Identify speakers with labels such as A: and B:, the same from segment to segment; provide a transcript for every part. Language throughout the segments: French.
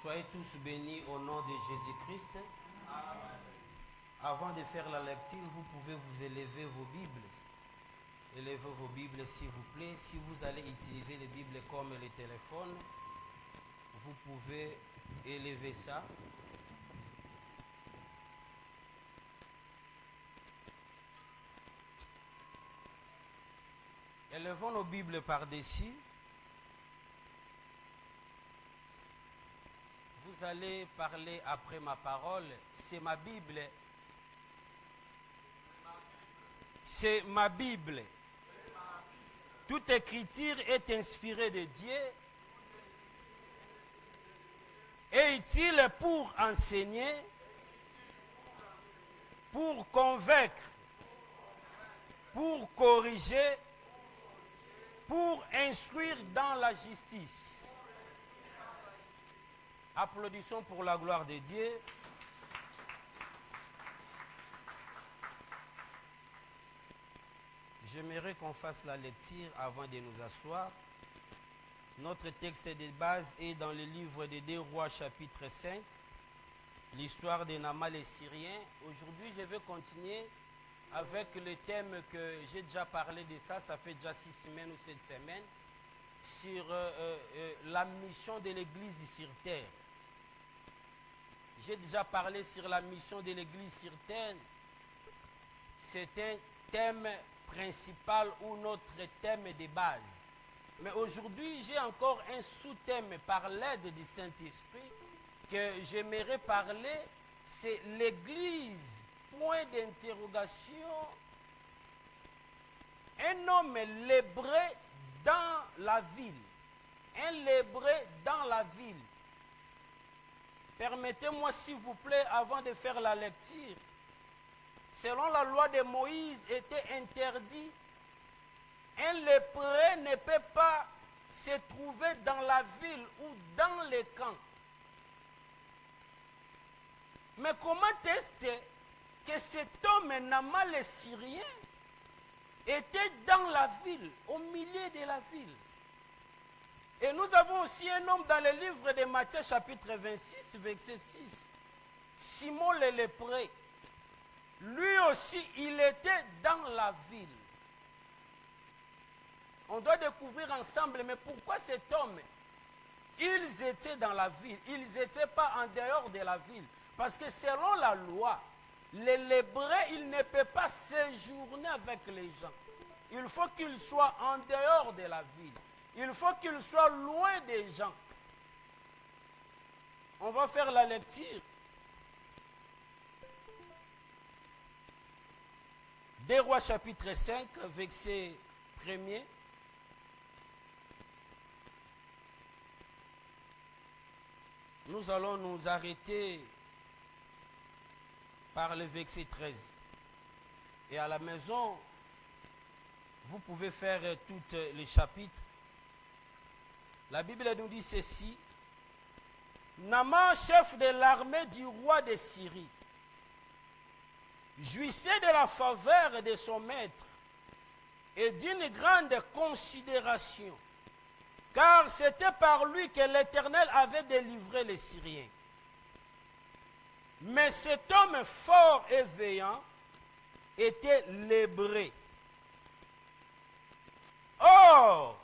A: Soyez tous bénis au nom de Jésus-Christ. Avant de faire la lecture, vous pouvez vous élever vos Bibles. Élevez vos Bibles s'il vous plaît. Si vous allez utiliser les Bibles comme les téléphones, vous pouvez élever ça. Élevons nos Bibles par-dessus. Vous allez parler après ma parole. C'est ma Bible. C'est ma Bible. Toute écriture est inspirée de Dieu et utile pour enseigner, pour convaincre, pour corriger, pour instruire dans la justice. Applaudissons pour la gloire de Dieu. J'aimerais qu'on fasse la lecture avant de nous asseoir. Notre texte de base est dans le livre des 2 Rois chapitre 5, l'histoire de Naaman le Syrien. Aujourd'hui, je vais continuer avec le thème que j'ai déjà parlé de ça fait déjà 6 semaines ou 7 semaines, sur la mission de l'Église sur terre. J'ai déjà parlé sur la mission de l'Église sur terre. C'est un thème principal ou notre thème de base. Mais aujourd'hui, j'ai encore un sous-thème par l'aide du Saint-Esprit que j'aimerais parler. C'est l'Église, point d'interrogation. Un homme lébré dans la ville. Un lébré dans la ville. Permettez-moi, s'il vous plaît, avant de faire la lecture, selon la loi de Moïse, était interdit. Un lépreux ne peut pas se trouver dans la ville ou dans les camps. Mais comment est-ce que cet homme, Naaman le Syrien, était dans la ville, au milieu de la ville? Et nous avons aussi un homme dans le livre de Matthieu, chapitre 26, verset 6. Simon le lépreux. Lui aussi, il était dans la ville. On doit découvrir ensemble, mais pourquoi cet homme? Ils étaient dans la ville, ils n'étaient pas en dehors de la ville. Parce que selon la loi, les lépreux, ils ne peuvent pas séjourner avec les gens. Il faut qu'ils soient en dehors de la ville. Il faut qu'ils soient loin des gens. On va faire la lecture. 2 Rois chapitre 5, verset 1er. Nous allons nous arrêter par le verset 13. Et à la maison, vous pouvez faire tous les chapitres. La Bible nous dit ceci. Naaman, chef de l'armée du roi de Syrie, jouissait de la faveur de son maître et d'une grande considération, car c'était par lui que l'Éternel avait délivré les Syriens. Mais cet homme fort et vaillant était lébré. Or,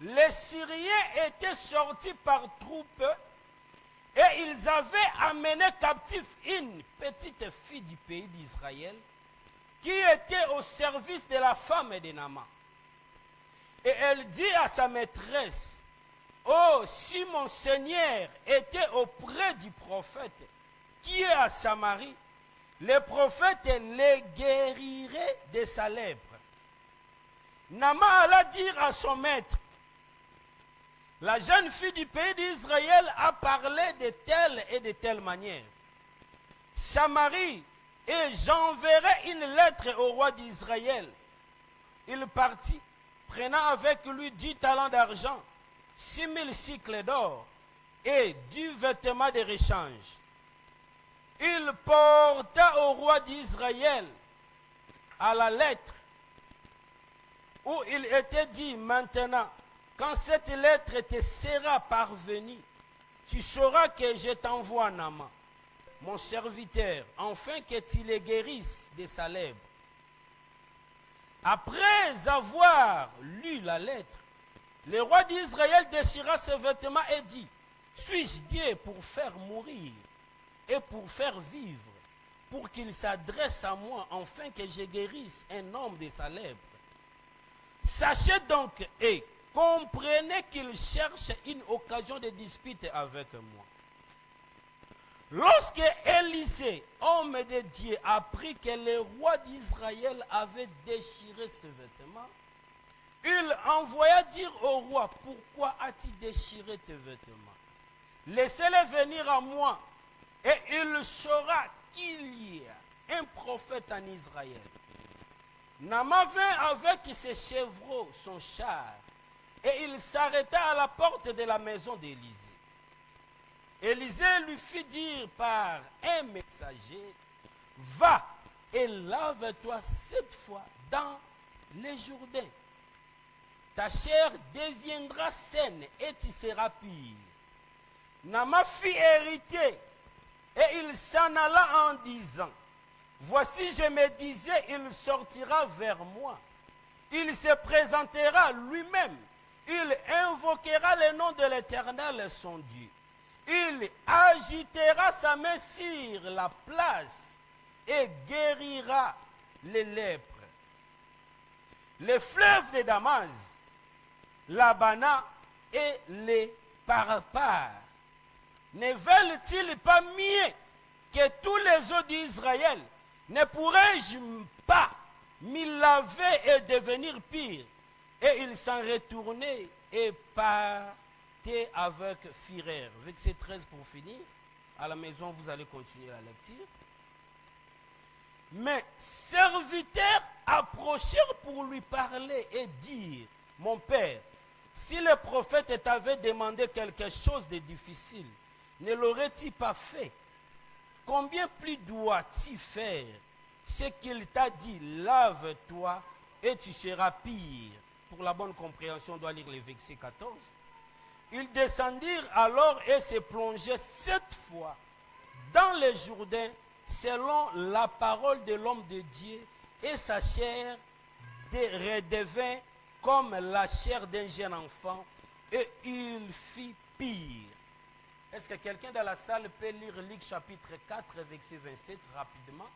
A: les Syriens étaient sortis par troupes et ils avaient amené captif une petite fille du pays d'Israël qui était au service de la femme de Naaman. Et elle dit à sa maîtresse, « Oh, si mon Seigneur était auprès du prophète qui est à Samarie, le prophète les guérirait de sa lèpre. » Naaman alla dire à son maître, « La jeune fille du pays d'Israël a parlé de telle et de telle manière. Samarie, et j'enverrai une lettre au roi d'Israël. » Il partit, prenant avec lui 10 talents d'argent, 6000 cycles d'or et du vêtement de rechange. Il porta au roi d'Israël à la lettre où il était dit maintenant, quand cette lettre te sera parvenue, tu sauras que je t'envoie Naaman, mon serviteur, afin que tu les guérisses de sa lèpre. Après avoir lu la lettre, le roi d'Israël déchira ses vêtements et dit, suis-je Dieu pour faire mourir et pour faire vivre, pour qu'il s'adresse à moi, afin que je guérisse un homme de sa lèpre? Sachez donc et comprenez qu'il cherche une occasion de dispute avec moi. Lorsque Élisée, homme de Dieu, apprit que le roi d'Israël avait déchiré ses vêtements, il envoya dire au roi, pourquoi as-tu déchiré tes vêtements? Laissez-les venir à moi, et il saura qu'il y a un prophète en Israël. Naaman vint avec ses chevreaux, son char, et il s'arrêta à la porte de la maison d'Élisée. Élisée lui fit dire par un messager, va et lave-toi 7 fois dans les Jourdains. Ta chair deviendra saine et tu seras pire. Naaman fit hériter et il s'en alla en disant, voici je me disais, il sortira vers moi. Il se présentera lui-même. Il invoquera le nom de l'Éternel son Dieu. Il agitera sa main sur la place et guérira les lèpres. Les fleuves de Damas, l'Abana et les Parapars ne veulent-ils pas mieux que tous les eaux d'Israël? Ne pourrais-je pas m'y laver et devenir pire? Et il s'en retournait et partait avec fureur. Verset 13 pour finir. À la maison, vous allez continuer la lecture. Mais serviteurs approchèrent pour lui parler et dire, mon père, si le prophète t'avait demandé quelque chose de difficile, ne l'aurait-il pas fait? Combien plus dois-tu faire ce qu'il t'a dit, lave-toi et tu seras pire? Pour la bonne compréhension, on doit lire le verset 14. Ils descendirent alors et se plongèrent 7 fois dans le Jourdain, selon la parole de l'homme de Dieu, et sa chair redevint comme la chair d'un jeune enfant, et il fit pire. Est-ce que quelqu'un dans la salle peut lire Luc chapitre 4, verset 27 rapidement,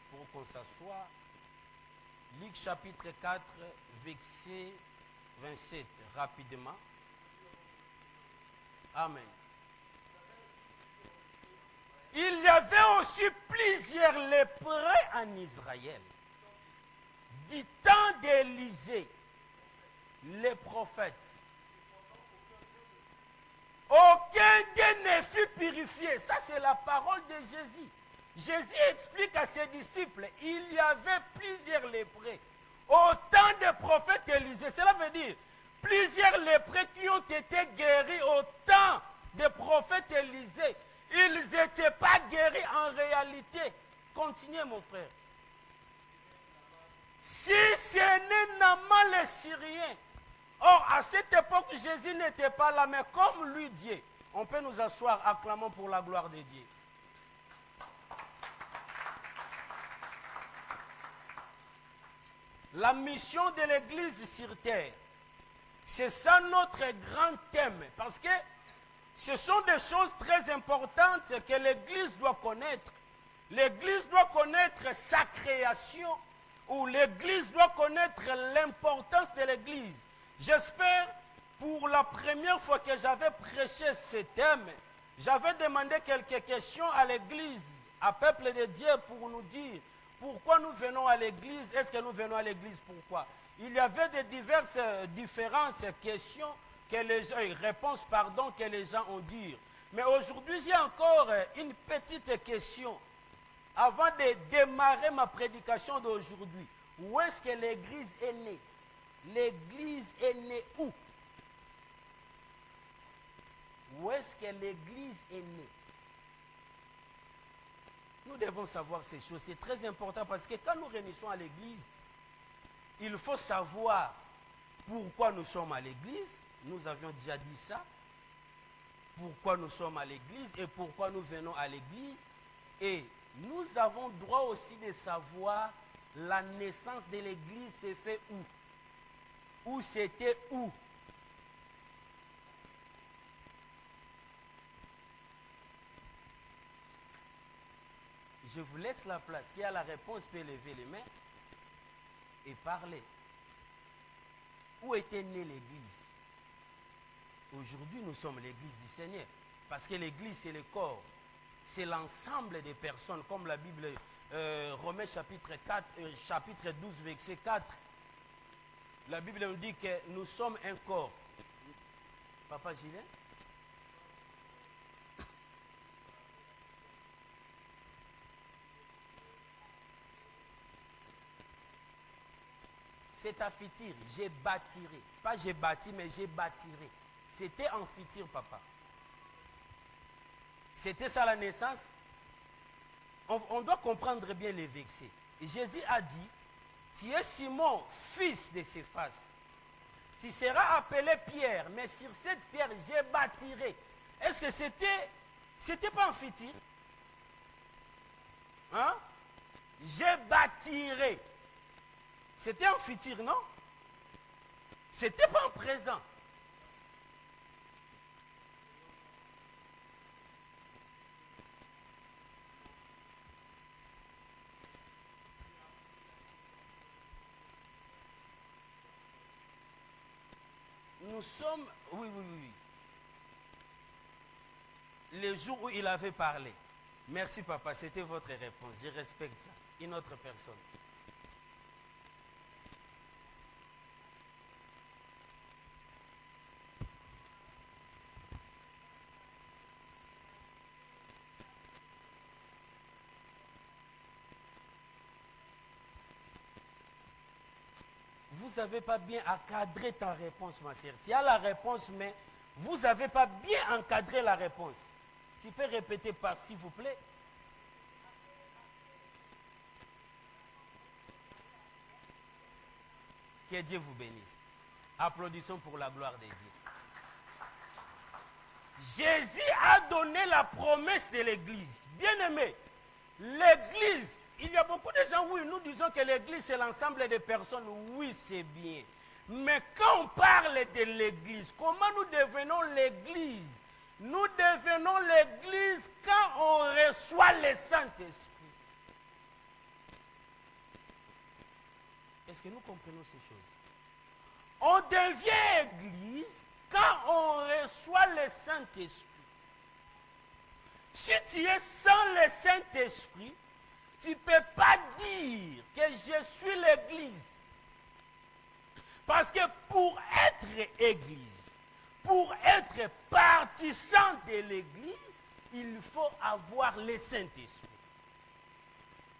A: pour qu'on s'assoie? Luc chapitre 4, verset 27, rapidement. Amen. Il y avait aussi plusieurs lépreux en Israël. Du temps d'Élisée, les prophètes. Aucun d'eux ne fut purifié. Ça, c'est la parole de Jésus. Jésus explique à ses disciples, il y avait plusieurs lépreux. Autant de prophètes Élisée. Cela veut dire, plusieurs lépreux qui ont été guéris au temps des prophètes Élisée. Ils n'étaient pas guéris en réalité. Continuez mon frère. Si ce n'est Naaman le Syrien. Or, à cette époque, Jésus n'était pas là, mais comme lui Dieu, on peut nous asseoir, acclamons pour la gloire de Dieu. La mission de l'Église sur terre, c'est ça notre grand thème, parce que ce sont des choses très importantes que l'Église doit connaître. L'Église doit connaître sa création, ou l'Église doit connaître l'importance de l'Église. J'espère, pour la première fois que j'avais prêché ce thème, j'avais demandé quelques questions à l'Église, à peuple de Dieu, pour nous dire pourquoi nous venons à l'Église. Est-ce que nous venons à l'Église? Pourquoi? Il y avait de différentes questions, réponses que les gens ont dit. Mais aujourd'hui, j'ai encore une petite question. Avant de démarrer ma prédication d'aujourd'hui, où est-ce que l'Église est née? L'Église est née où? Où est-ce que l'Église est née? Nous devons savoir ces choses. C'est très important parce que quand nous réunissons à l'Église, il faut savoir pourquoi nous sommes à l'Église. Nous avions déjà dit ça. pourquoi nous sommes à l'église et pourquoi nous venons à l'église. Et nous avons droit aussi de savoir la naissance de l'église s'est fait où. Ou c'était où. Je vous laisse la place. Qui a la réponse peut lever les mains et parler. Où était née l'église? Aujourd'hui, nous sommes l'église du Seigneur. Parce que l'église, c'est le corps. C'est l'ensemble des personnes, comme la Bible, Romains chapitre 12, verset 4. La Bible nous dit que nous sommes un corps. Papa Gilles? C'est à futur, j'ai bâtirai. Pas j'ai bâti, mais j'ai bâtirai. C'était en futur, papa. C'était ça la naissance. On doit comprendre bien les versets. Jésus a dit, tu es Simon, fils de Céphas. Tu seras appelé Pierre, mais sur cette pierre, je bâtirai. Est-ce que c'était pas en futur? Hein? Je bâtirai. C'était en futur, non? C'était pas en présent. Nous sommes... Oui. Le jour où il avait parlé. Merci papa, c'était votre réponse. Je respecte ça. Une autre personne. Vous n'avez pas bien encadré ta réponse, ma sœur. Tu as la réponse, mais vous n'avez pas bien encadré la réponse. Tu peux répéter par s'il vous plaît? Que Dieu vous bénisse. Applaudissons pour la gloire de Dieu. Jésus a donné la promesse de l'église. Bien-aimé, l'église, il y a beaucoup de gens, oui, nous disons que l'église c'est l'ensemble des personnes. Oui, c'est bien. Mais quand on parle de l'église, comment nous devenons l'église? Nous devenons l'église quand on reçoit le Saint-Esprit. Est-ce que nous comprenons ces choses? On devient église quand on reçoit le Saint-Esprit. Si tu es sans le Saint-Esprit, tu ne peux pas dire que je suis l'église. Parce que pour être église, pour être partisan de l'église, il faut avoir le Saint-Esprit.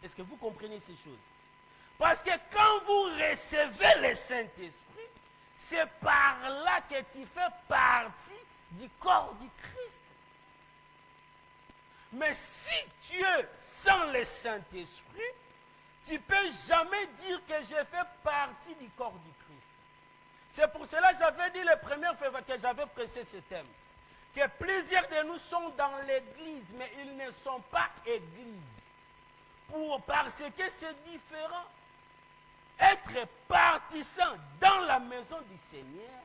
A: Est-ce que vous comprenez ces choses? Parce que quand vous recevez le Saint-Esprit, c'est par là que tu fais partie du corps du Christ. Mais si tu es sans le Saint-Esprit, tu ne peux jamais dire que je fais partie du corps du Christ. C'est pour cela que j'avais dit la première fois que j'avais pressé ce thème, que plusieurs de nous sont dans l'église, mais ils ne sont pas église. Parce que c'est différent. Être partisan dans la maison du Seigneur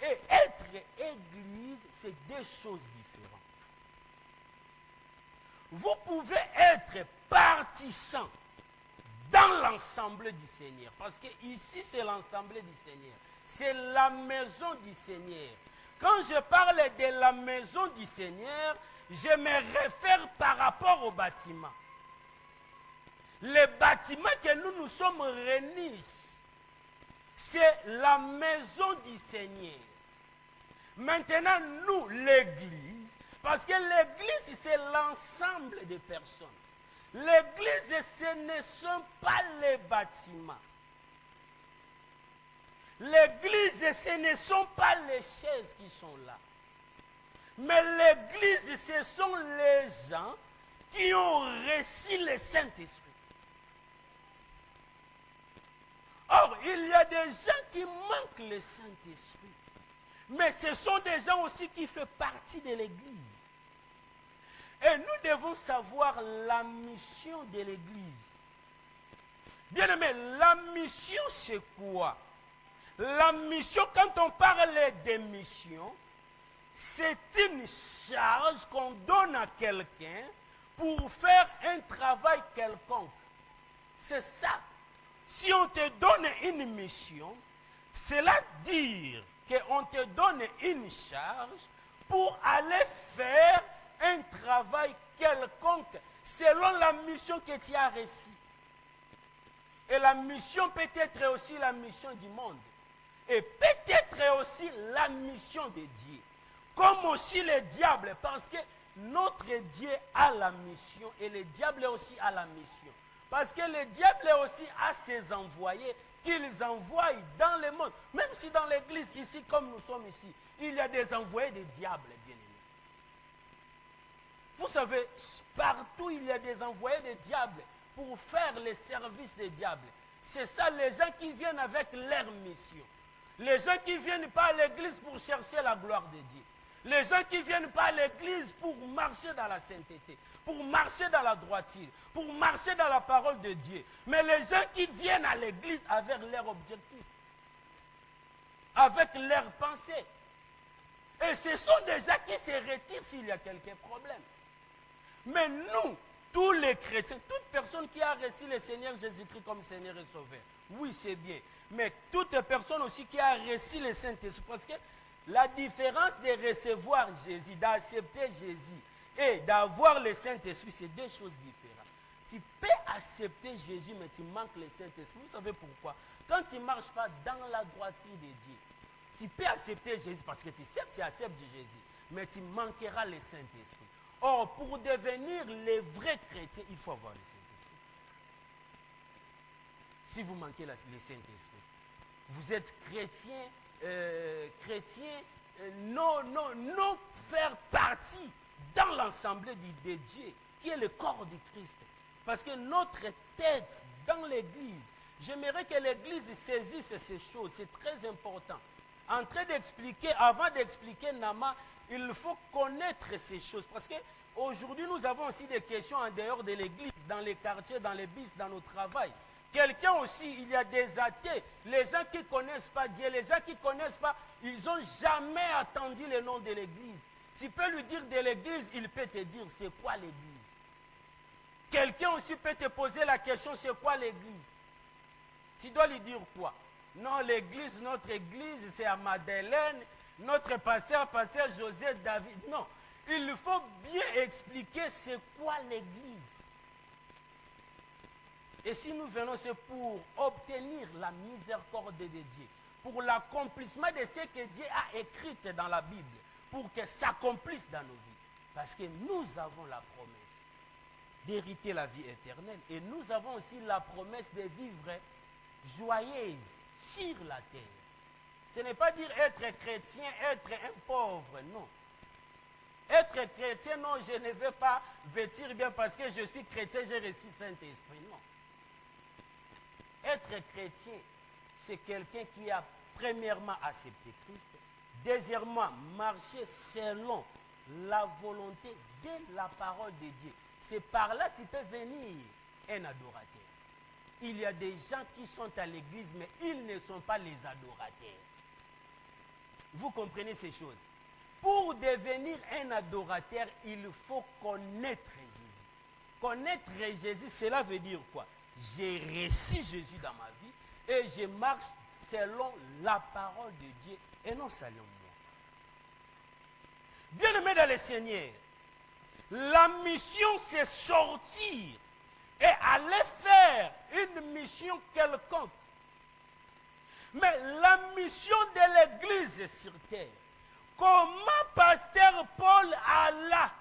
A: et être église, c'est deux choses différentes. Vous pouvez être partisan dans l'ensemble du Seigneur, parce que ici c'est l'ensemble du Seigneur, c'est la maison du Seigneur. Quand je parle de la maison du Seigneur, je me réfère par rapport au bâtiment. Le bâtiment que nous nous sommes réunis, c'est la maison du Seigneur. Maintenant, nous, l'église, parce que l'église, c'est l'ensemble des personnes. L'église, ce ne sont pas les bâtiments. L'église, ce ne sont pas les chaises qui sont là. Mais l'église, ce sont les gens qui ont reçu le Saint-Esprit. Or, il y a des gens qui manquent le Saint-Esprit. Mais ce sont des gens aussi qui font partie de l'Église. Et nous devons savoir la mission de l'Église. Bien aimé, la mission c'est quoi? La mission, quand on parle de mission, c'est une charge qu'on donne à quelqu'un pour faire un travail quelconque. C'est ça. Si on te donne une mission, cela dire qu'on te donne une charge pour aller faire un travail quelconque selon la mission que tu as reçue. Et la mission peut être aussi la mission du monde. Et peut-être aussi la mission de Dieu. Comme aussi le diable, parce que notre Dieu a la mission et le diable aussi a la mission. Parce que le diable aussi a ses envoyés qu'ils envoient dans le monde. Même si dans l'église, ici comme nous sommes ici, il y a des envoyés des diables, bien aimés. Vous savez, partout il y a des envoyés des diables pour faire les services des diables. C'est ça, les gens qui viennent avec leur mission. Les gens qui ne viennent pas à l'église pour chercher la gloire de Dieu. Les gens qui ne viennent pas à l'église pour marcher dans la sainteté, pour marcher dans la droiture, pour marcher dans la parole de Dieu. Mais les gens qui viennent à l'église avec leur objectif, avec leurs pensées. Et ce sont des gens qui se retirent s'il y a quelques problèmes. Mais nous, tous les chrétiens, toute personne qui a reçu le Seigneur Jésus-Christ comme Seigneur et Sauveur, oui, c'est bien. Mais toute personne aussi qui a reçu le Saint-Esprit, parce que la différence de recevoir Jésus, d'accepter Jésus et d'avoir le Saint-Esprit, c'est deux choses différentes. Tu peux accepter Jésus, mais tu manques le Saint-Esprit. Vous savez pourquoi? Quand tu ne marches pas dans la droiture de Dieu, tu peux accepter Jésus parce que tu sais que tu acceptes Jésus, mais tu manqueras le Saint-Esprit. Or, pour devenir les vrais chrétiens, il faut avoir le Saint-Esprit. Si vous manquez le Saint-Esprit, vous êtes chrétien, non faire partie dans l'ensemble de Dieu, qui est le corps du Christ. Parce que notre tête dans l'Église, j'aimerais que l'Église saisisse ces choses, c'est très important. En train d'expliquer, avant d'expliquer Nama, il faut connaître ces choses. Parce qu'aujourd'hui, nous avons aussi des questions en dehors de l'église, dans les quartiers, dans les bus, dans nos travails. Quelqu'un aussi, il y a des athées, les gens qui ne connaissent pas Dieu, les gens qui ne connaissent pas, ils n'ont jamais entendu le nom de l'église. Tu peux lui dire de l'église, il peut te dire c'est quoi l'église. Quelqu'un aussi peut te poser la question, c'est quoi l'église? Tu dois lui dire quoi? Non, l'église, notre église, c'est à Madeleine. Notre pasteur José David. Non, il faut bien expliquer c'est quoi l'église. Et si nous venons, c'est pour obtenir la miséricorde de Dieu, pour l'accomplissement de ce que Dieu a écrit dans la Bible, pour que ça s'accomplisse dans nos vies. Parce que nous avons la promesse d'hériter la vie éternelle. Et nous avons aussi la promesse de vivre joyeuse sur la terre. Ce n'est pas dire être chrétien, être un pauvre, non. Être chrétien, non, je ne vais pas vêtir bien parce que je suis chrétien, j'ai reçu Saint-Esprit, non. Être chrétien, c'est quelqu'un qui a premièrement accepté Christ, deuxièmement marché selon la volonté de la parole de Dieu. C'est par là que tu peux venir un adorateur. Il y a des gens qui sont à l'église, mais ils ne sont pas les adorateurs. Vous comprenez ces choses? Pour devenir un adorateur, il faut connaître Jésus. Connaître Jésus, cela veut dire quoi? J'ai reçu Jésus dans ma vie et je marche selon la parole de Dieu et non selon moi. Bien-aimés dans le Seigneur, la mission c'est sortir et aller faire une mission quelconque. Mais la mission de l'église sur terre, comment pasteur Paul alla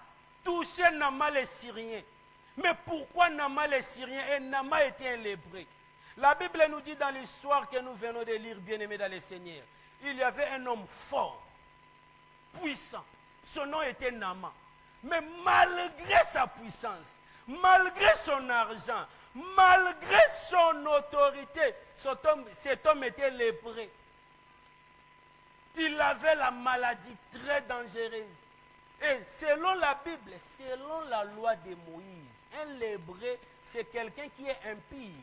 A: toucher Nama les Syriens? Mais pourquoi Nama les Syriens et Nama était un lépreux? La Bible nous dit dans l'histoire que nous venons de lire, bien-aimés dans le Seigneur, il y avait un homme fort, puissant. Son nom était Nama. Mais malgré sa puissance, malgré son argent, malgré son autorité, cet homme était lépreux. Il avait la maladie très dangereuse. Et selon la Bible, selon la loi de Moïse, un lébré, c'est quelqu'un qui est impie.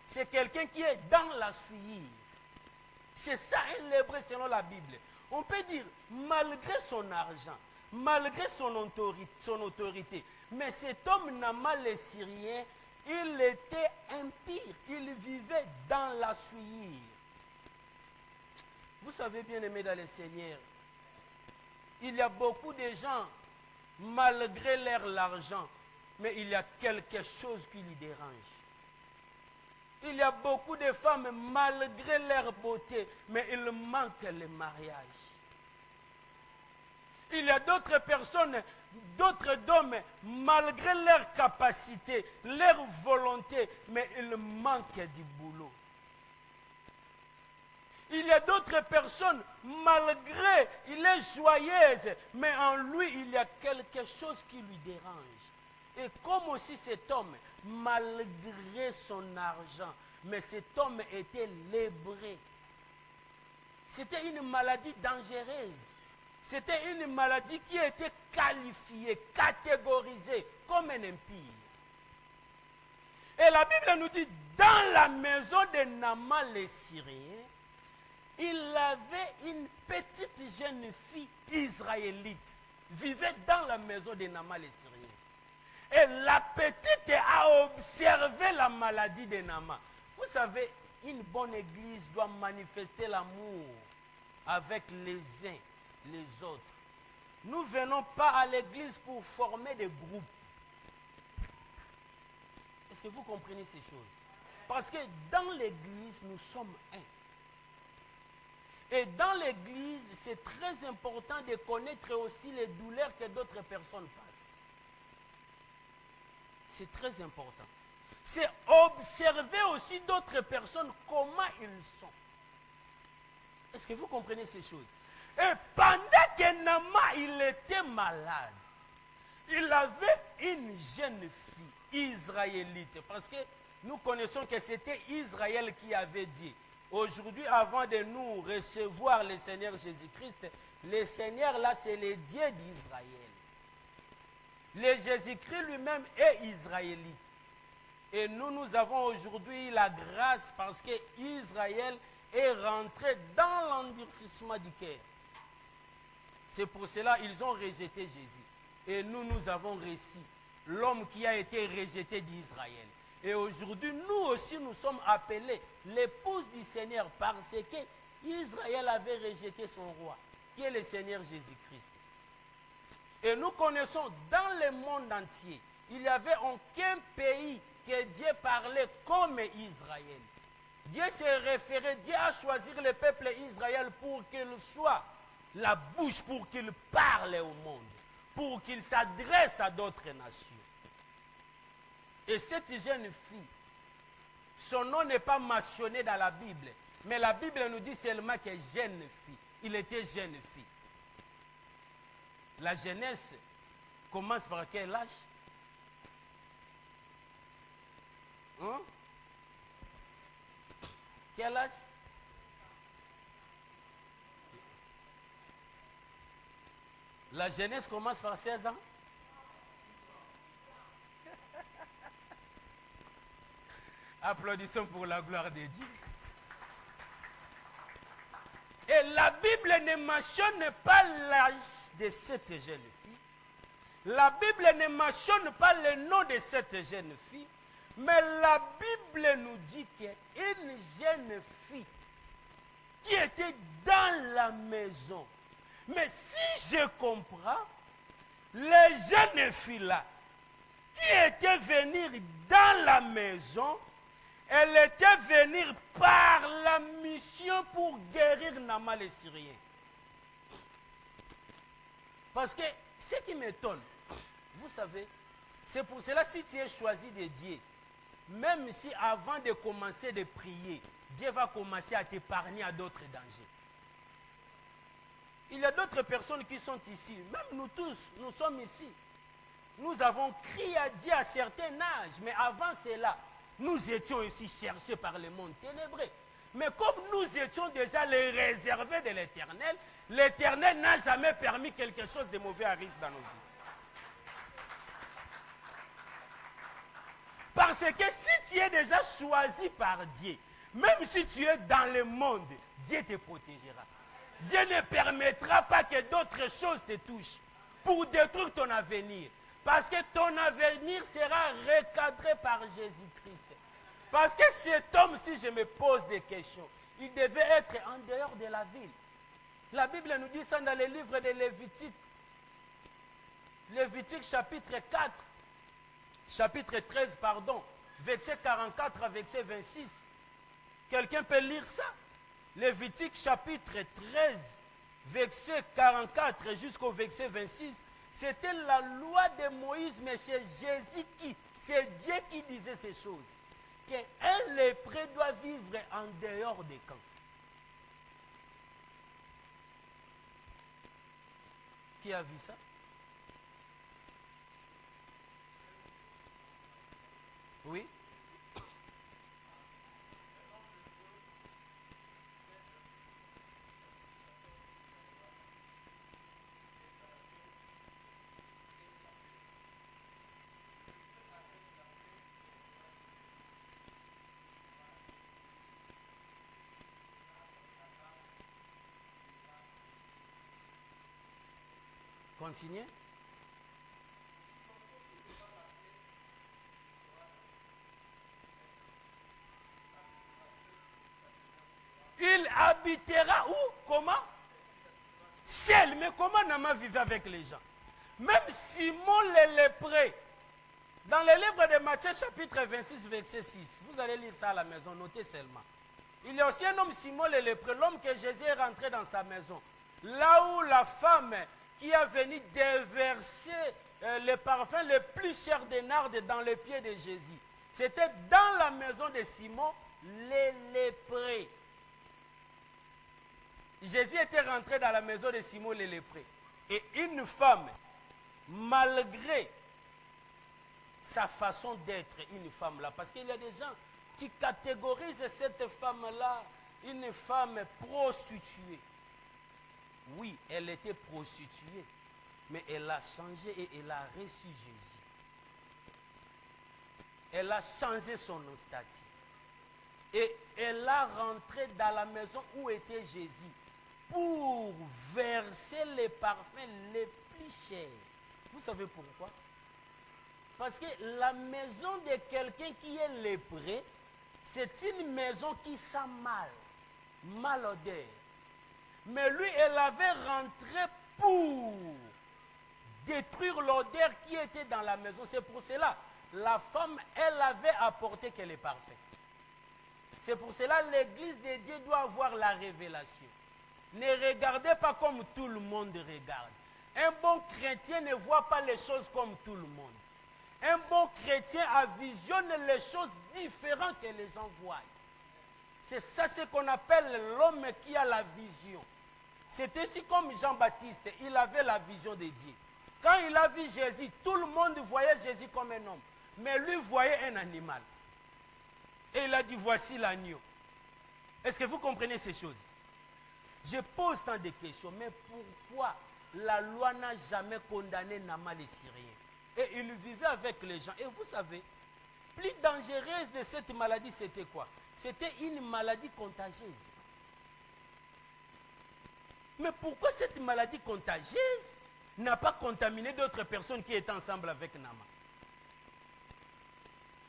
A: C'est quelqu'un qui est dans la souillure. C'est ça un lébré selon la Bible. On peut dire, malgré son argent, malgré son autorité, mais cet homme Naaman le Syrien, il était impie. Il vivait dans la souillure. Vous savez, bien aimé dans le Seigneur, il y a beaucoup de gens, malgré l'argent, mais il y a quelque chose qui les dérange. Il y a beaucoup de femmes, malgré leur beauté, mais il manque le mariage. Il y a d'autres personnes, d'autres hommes, malgré leur capacité, leur volonté, mais il manque du boulot. Il y a d'autres personnes, malgré, il est joyeuse, mais en lui, il y a quelque chose qui lui dérange. Et comme aussi cet homme, malgré son argent, mais cet homme était lébré. C'était une maladie dangereuse. C'était une maladie qui était qualifiée, catégorisée comme un impie. Et la Bible nous dit, dans la maison de Naaman le Syrien, il avait une petite jeune fille israélite, vivait dans la maison de Naaman le Syrien. Et la petite a observé la maladie de Naaman. Vous savez, une bonne église doit manifester l'amour avec les uns, les autres. Nous ne venons pas à l'église pour former des groupes. Est-ce que vous comprenez ces choses? Parce que dans l'église, nous sommes un. Et dans l'église, c'est très important de connaître aussi les douleurs que d'autres personnes passent. C'est très important. C'est observer aussi d'autres personnes, comment ils sont. Est-ce que vous comprenez ces choses? Et pendant que Naaman, il était malade, il avait une jeune fille israélite. Parce que nous connaissons que c'était Israël qui avait dit. Aujourd'hui, avant de nous recevoir le Seigneur Jésus-Christ, le Seigneur là, c'est le Dieu d'Israël. Le Jésus-Christ lui-même est israélite. Et nous avons aujourd'hui la grâce parce que Israël est rentré dans l'endurcissement du cœur. C'est pour cela qu'ils ont rejeté Jésus. Et nous avons réussi. L'homme qui a été rejeté d'Israël. Et aujourd'hui, nous aussi, nous sommes appelés l'épouse du Seigneur parce que Israël avait rejeté son roi, qui est le Seigneur Jésus-Christ. Et nous connaissons dans le monde entier, il n'y avait aucun pays que Dieu parlait comme Israël. Dieu s'est référé, Dieu a choisi le peuple Israël pour qu'il soit la bouche, pour qu'il parle au monde, pour qu'il s'adresse à d'autres nations. Et cette jeune fille, son nom n'est pas mentionné dans la Bible, mais la Bible nous dit seulement qu'elle est jeune fille. Il était jeune fille. La jeunesse commence par quel âge? Quel âge? La jeunesse commence par 16 ans. Applaudissons pour la gloire de Dieu. Et la Bible ne mentionne pas l'âge de cette jeune fille. La Bible ne mentionne pas le nom de cette jeune fille. Mais la Bible nous dit qu'une jeune fille qui était dans la maison. Mais si je comprends, les jeunes filles-là qui étaient venues dans la maison, elle était venue par la mission pour guérir Naaman le Syrien. Parce que ce qui m'étonne, vous savez, c'est pour cela si tu es choisi de Dieu, même si avant de commencer de prier, Dieu va commencer à t'épargner à d'autres dangers. Il y a d'autres personnes qui sont ici, même nous tous, nous sommes ici. Nous avons crié à Dieu à certains âges, mais avant cela, nous étions aussi cherchés par le monde ténébreux. Mais comme nous étions déjà les réservés de l'Éternel, l'Éternel n'a jamais permis quelque chose de mauvais arrive dans nos vies. Parce que si tu es déjà choisi par Dieu, même si tu es dans le monde, Dieu te protégera. Dieu ne permettra pas que d'autres choses te touchent pour détruire ton avenir. Parce que ton avenir sera recadré par Jésus-Christ. Parce que cet homme, si je me pose des questions, il devait être en dehors de la ville. La Bible nous dit ça dans le livre de Lévitique. Lévitique chapitre 4. Chapitre 13, pardon. Verset 44 à verset 26. Quelqu'un peut lire ça? Lévitique chapitre 13, verset 44 jusqu'au verset 26. C'était la loi de Moïse, mais c'est Jésus qui, c'est Dieu qui disait ces choses. Qu'un lépreux doit vivre en dehors des camps. Qui a vu ça? Oui. Continuez. Il habitera où? Comment? Seul. Mais comment Naaman vivait avec les gens? Même Simon le lépreux, dans le livre de Matthieu chapitre 26, verset 6, vous allez lire ça à la maison, notez seulement. Il y a aussi un homme Simon le lépreux, l'homme que Jésus est rentré dans sa maison. Là où la femme qui a venu déverser le parfum le plus cher des nardes dans les pieds de Jésus. C'était dans la maison de Simon le lépreux. Jésus était rentré dans la maison de Simon le lépreux. Et une femme, malgré sa façon d'être, une femme là, parce qu'il y a des gens qui catégorisent cette femme-là, une femme prostituée. Oui, elle était prostituée, mais elle a changé et elle a reçu Jésus. Elle a changé son statut. Et elle a rentré dans la maison où était Jésus pour verser les parfums les plus chers. Vous savez pourquoi? Parce que la maison de quelqu'un qui est lépreux, c'est une maison qui sent mal odeur. Mais lui, elle avait rentré pour détruire l'odeur qui était dans la maison. C'est pour cela, la femme, elle avait apporté que les parfums. C'est pour cela, l'église de Dieu doit avoir la révélation. Ne regardez pas comme tout le monde regarde. Un bon chrétien ne voit pas les choses comme tout le monde. Un bon chrétien visionne les choses différentes que les gens voient. C'est ça ce qu'on appelle l'homme qui a la vision. C'est ainsi comme Jean-Baptiste, il avait la vision de Dieu. Quand il a vu Jésus, tout le monde voyait Jésus comme un homme. Mais lui voyait un animal. Et il a dit, voici l'agneau. Est-ce que vous comprenez ces choses? Je pose tant de questions, mais pourquoi la loi n'a jamais condamné Naaman les Syriens? Et il vivait avec les gens. Et vous savez, plus dangereuse de cette maladie, c'était quoi? C'était une maladie contagieuse. Mais pourquoi cette maladie contagieuse n'a pas contaminé d'autres personnes qui étaient ensemble avec Naaman?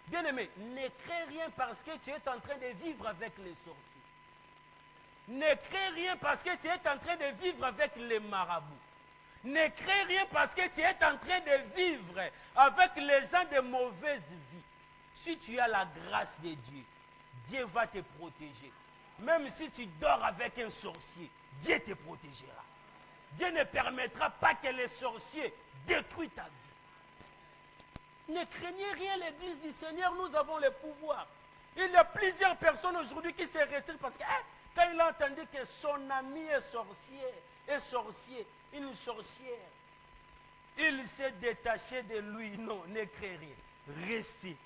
A: Bien-aimé, ne crée rien parce que tu es en train de vivre avec les sorciers. Ne crée rien parce que tu es en train de vivre avec les marabouts. Ne crée rien parce que tu es en train de vivre avec les gens de mauvaise vie. Si tu as la grâce de Dieu, Dieu va te protéger. Même si tu dors avec un sorcier, Dieu te protégera. Dieu ne permettra pas que les sorciers détruisent ta vie. Ne craignez rien, l'église du Seigneur, nous avons le pouvoir. Il y a plusieurs personnes aujourd'hui qui se retirent parce que quand il a entendu que son ami est sorcier, une sorcière, il s'est détaché de lui. Non, ne crée rien. Restez.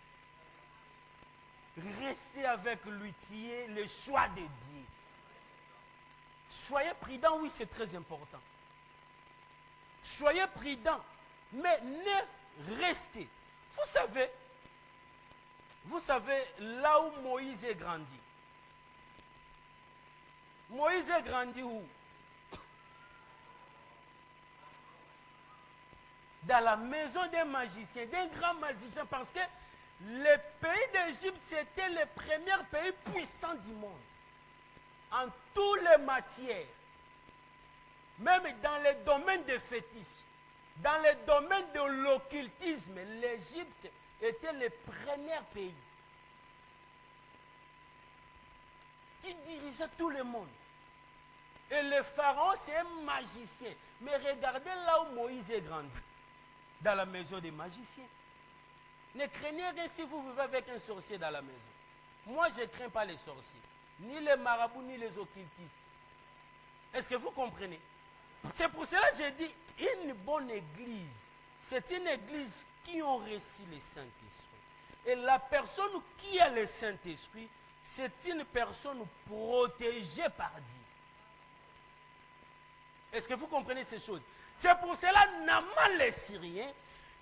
A: restez avec lui, tu es le choix de Dieu. Soyez prudents, oui, c'est très important. Soyez prudents, mais ne restez. Vous savez là où Moïse est grandi. Moïse est grandi où? Dans la maison des magiciens, d'un grand magicien, parce que le pays d'Égypte, c'était le premier pays puissant du monde. En toutes les matières. Même dans les domaines des fétiches. Dans les domaines de l'occultisme, l'Égypte était le premier pays qui dirigeait tout le monde. Et le pharaon, c'est un magicien. Mais regardez là où Moïse est grandi. Dans la maison des magiciens. Ne craignez rien si vous vivez avec un sorcier dans la maison. Moi, je ne crains pas les sorciers. Ni les marabouts, ni les occultistes. Est-ce que vous comprenez? C'est pour cela que j'ai dit, une bonne église, c'est une église qui a reçu le Saint-Esprit. Et la personne qui a le Saint-Esprit, c'est une personne protégée par Dieu. Est-ce que vous comprenez ces choses? C'est pour cela que Naaman le Syrien,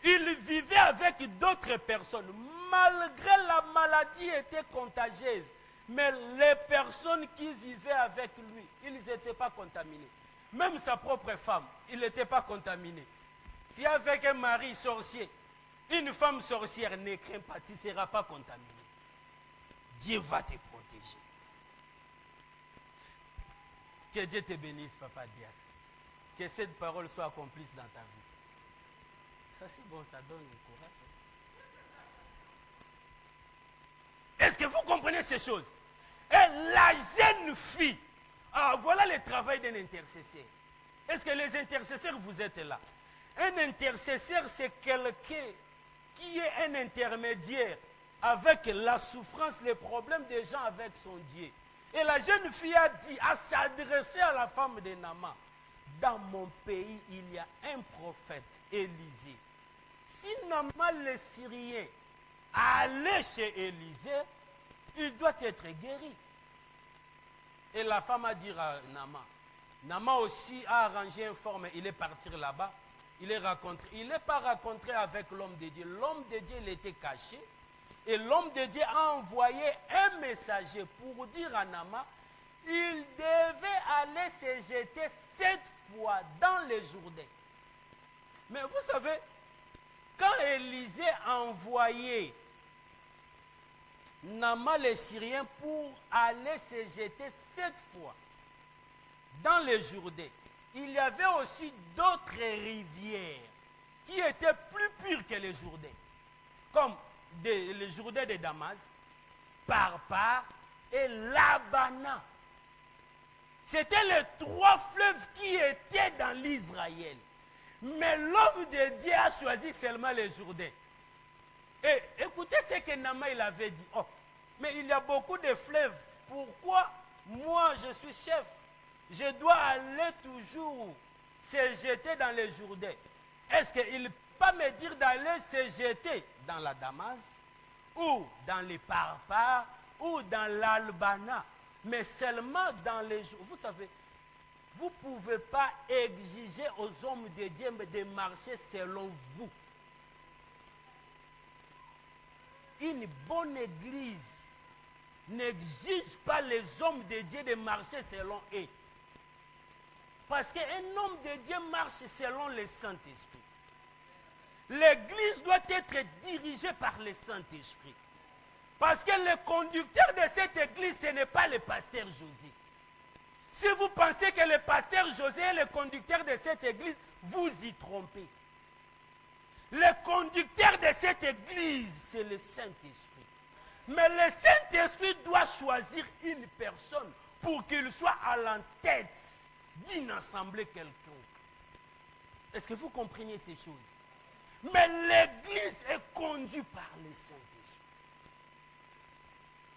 A: il vivait avec d'autres personnes. Malgré la maladie était contagieuse. Mais les personnes qui vivaient avec lui, ils n'étaient pas contaminés. Même sa propre femme, il n'était pas contaminé. Si avec un mari sorcier, une femme sorcière, ne crains pas, tu ne seras pas contaminé. Dieu va te protéger. Que Dieu te bénisse, papa Diacre. Que cette parole soit accomplie dans ta vie. Ça c'est bon, ça donne le courage. Est-ce que vous comprenez ces choses? Et la jeune fille, voilà le travail d'un intercesseur. Est-ce que les intercesseurs, vous êtes là? Un intercesseur, c'est quelqu'un qui est un intermédiaire avec la souffrance, les problèmes des gens avec son Dieu. Et la jeune fille a dit, à s'adresser à la femme de Naaman, dans mon pays, il y a un prophète, Élisée. Si Naaman le Syrien allait chez Élisée, il doit être guéri. Et la femme a dit à Naaman. Naaman aussi a arrangé une forme, il est parti là-bas. Il n'est pas rencontré avec l'homme de Dieu. L'homme de Dieu, il était caché. Et l'homme de Dieu a envoyé un messager pour dire à Naaman, il devait aller se jeter 7 fois dans le Jourdain. Mais vous savez, quand Élisée a envoyé Naaman le Syrien pour aller se jeter 7 fois dans le Jourdain, il y avait aussi d'autres rivières qui étaient plus pures que les Jourdains, comme le Jourdain de Damas, Parpar et Labana. C'était les 3 fleuves qui étaient dans l'Israël. Mais l'homme de Dieu a choisi seulement les Jourdains. Et écoutez ce que Naaman il avait dit. Oh, mais il y a beaucoup de fleuves. Pourquoi moi je suis chef? Je dois aller toujours se jeter dans les Jourdains. Est-ce qu'il ne peut pas me dire d'aller se jeter dans la Damas, ou dans les Parpar, ou dans l'Albana, mais seulement dans les Jourdains? Vous savez, vous ne pouvez pas exiger aux hommes de Dieu de marcher selon vous. Une bonne église n'exige pas les hommes de Dieu de marcher selon eux. Parce qu'un homme de Dieu marche selon le Saint-Esprit. L'église doit être dirigée par le Saint-Esprit. Parce que le conducteur de cette église, ce n'est pas le pasteur José. Si vous pensez que le pasteur José est le conducteur de cette église, vous y trompez. Le conducteur de cette église, c'est le Saint-Esprit. Mais le Saint-Esprit doit choisir une personne pour qu'il soit à la tête d'une assemblée quelconque. Est-ce que vous comprenez ces choses? Mais l'église est conduite par le Saint-Esprit.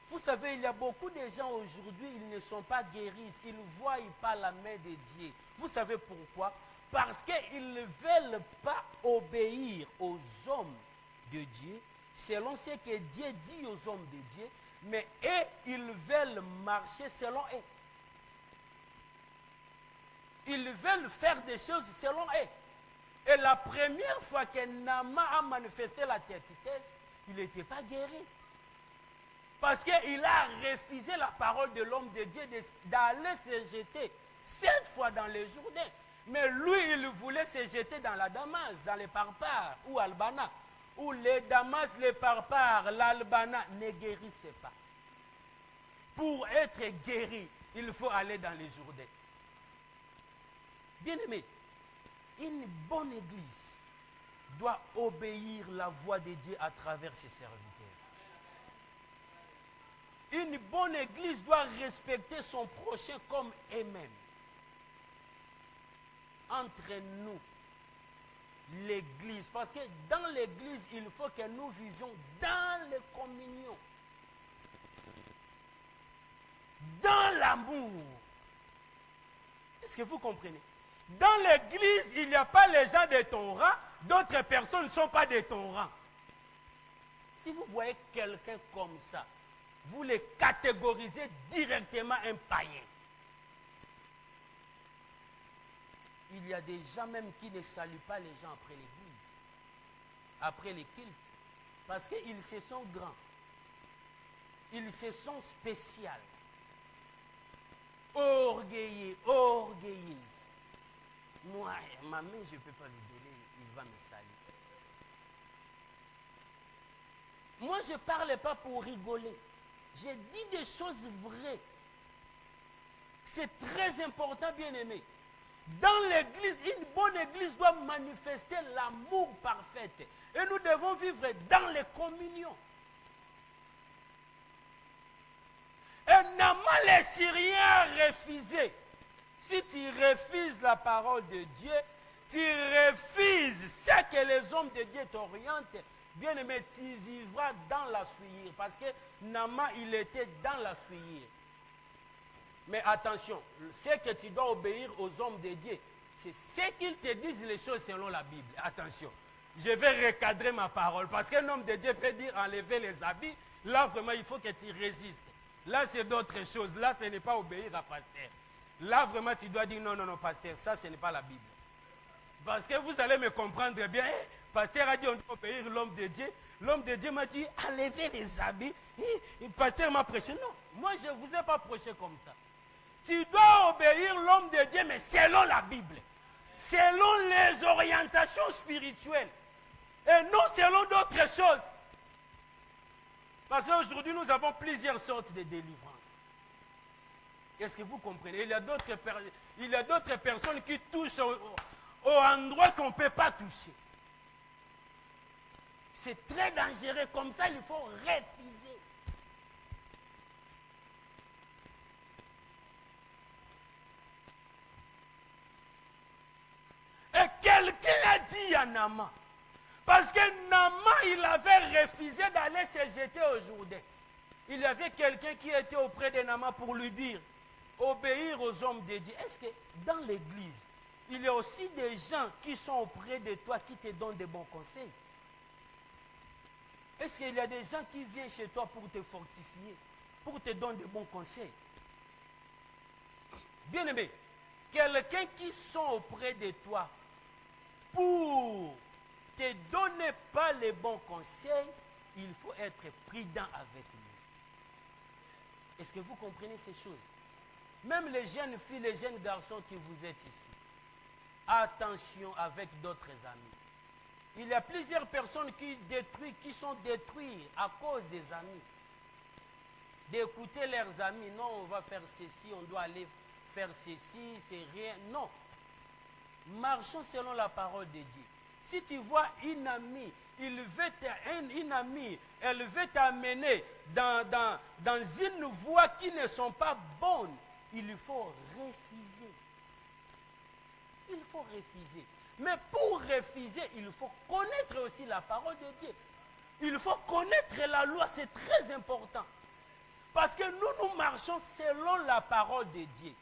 A: Vous savez, il y a beaucoup de gens aujourd'hui, ils ne sont pas guéris, ils ne voient pas la main de Dieu. Vous savez pourquoi? Parce qu'ils ne veulent pas obéir aux hommes de Dieu, selon ce que Dieu dit aux hommes de Dieu, Mais eux, ils veulent marcher selon eux. Ils veulent faire des choses selon eux. Et la première fois que Naaman a manifesté la antithèse, il n'était pas guéri. Parce qu'il a refusé la parole de l'homme de Dieu d'aller se jeter 7 fois dans le Jourdain. Mais lui, il voulait se jeter dans la Damas, dans les Parpars ou Albana. Où les Damas, les Parpars, l'Albana ne guérissaient pas. Pour être guéri, il faut aller dans les Jourdains. Bien-aimé, une bonne église doit obéir la voix de Dieu à travers ses serviteurs. Une bonne église doit respecter son prochain comme elle-même. Entre nous, l'église, parce que dans l'église, il faut que nous vivions dans les communions, dans l'amour. Est-ce que vous comprenez? Dans l'église, il n'y a pas les gens de ton rang, d'autres personnes ne sont pas de ton rang. Si vous voyez quelqu'un comme ça, vous les catégorisez directement un païen. Il y a des gens même qui ne saluent pas les gens après l'église, après les cultes, parce qu'ils se sont grands, ils se sont spéciaux, orgueilleux, orgueilleuses. Moi, ma main, je ne peux pas lui donner, il va me saluer. Moi, je ne parle pas pour rigoler. J'ai dit des choses vraies. C'est très important, bien-aimé. Dans l'église, une bonne église doit manifester l'amour parfait. Et nous devons vivre dans les communions. Et Naaman, les Syriens, a refusé. Si tu refuses la parole de Dieu, tu refuses ce que les hommes de Dieu t'orientent, bien aimé, tu vivras dans la souillure. Parce que Naaman, il était dans la souillure. Mais attention, ce que tu dois obéir aux hommes de Dieu, c'est ce qu'ils te disent les choses selon la Bible. Attention, je vais recadrer ma parole. Parce qu'un homme de Dieu peut dire enlever les habits. Là, vraiment, il faut que tu résistes. Là, c'est d'autres choses. Là, ce n'est pas obéir à pasteur. Là, vraiment, tu dois dire non, non, non, pasteur, ça, ce n'est pas la Bible. Parce que vous allez me comprendre bien. Pasteur a dit on doit obéir l'homme de Dieu. L'homme de Dieu m'a dit enlevez les habits. Et pasteur m'a prêché. Non, moi, je ne vous ai pas prêché comme ça. Tu dois obéir l'homme de Dieu, mais selon la Bible. Selon les orientations spirituelles. Et non selon d'autres choses. Parce qu'aujourd'hui, nous avons plusieurs sortes de délivrances. Est-ce que vous comprenez? Il y a d'autres personnes qui touchent au endroit qu'on ne peut pas toucher. C'est très dangereux. Comme ça, il faut refuser. Et quelqu'un a dit à Naaman, parce que Naaman, il avait refusé d'aller se jeter au Jourdain. Il y avait quelqu'un qui était auprès de Naaman pour lui dire, obéir aux hommes de Dieu. Est-ce que dans l'église, il y a aussi des gens qui sont auprès de toi, qui te donnent des bons conseils? Est-ce qu'il y a des gens qui viennent chez toi pour te fortifier, pour te donner de bons conseils? Bien-aimé, quelqu'un qui sont auprès de toi pour te donner pas les bons conseils, il faut être prudent avec lui. Est-ce que vous comprenez ces choses? Même les jeunes filles, les jeunes garçons qui vous êtes ici, attention avec d'autres amis. Il y a plusieurs personnes qui sont détruites à cause des amis. D'écouter leurs amis, non, on va faire ceci, on doit aller faire ceci, c'est rien. Non. Marchons selon la parole de Dieu. Si tu vois une amie, elle veut t'amener dans une voie qui ne sont pas bonnes, il faut refuser. Il faut refuser. Mais pour refuser, il faut connaître aussi la parole de Dieu. Il faut connaître la loi, c'est très important. Parce que nous marchons selon la parole de Dieu.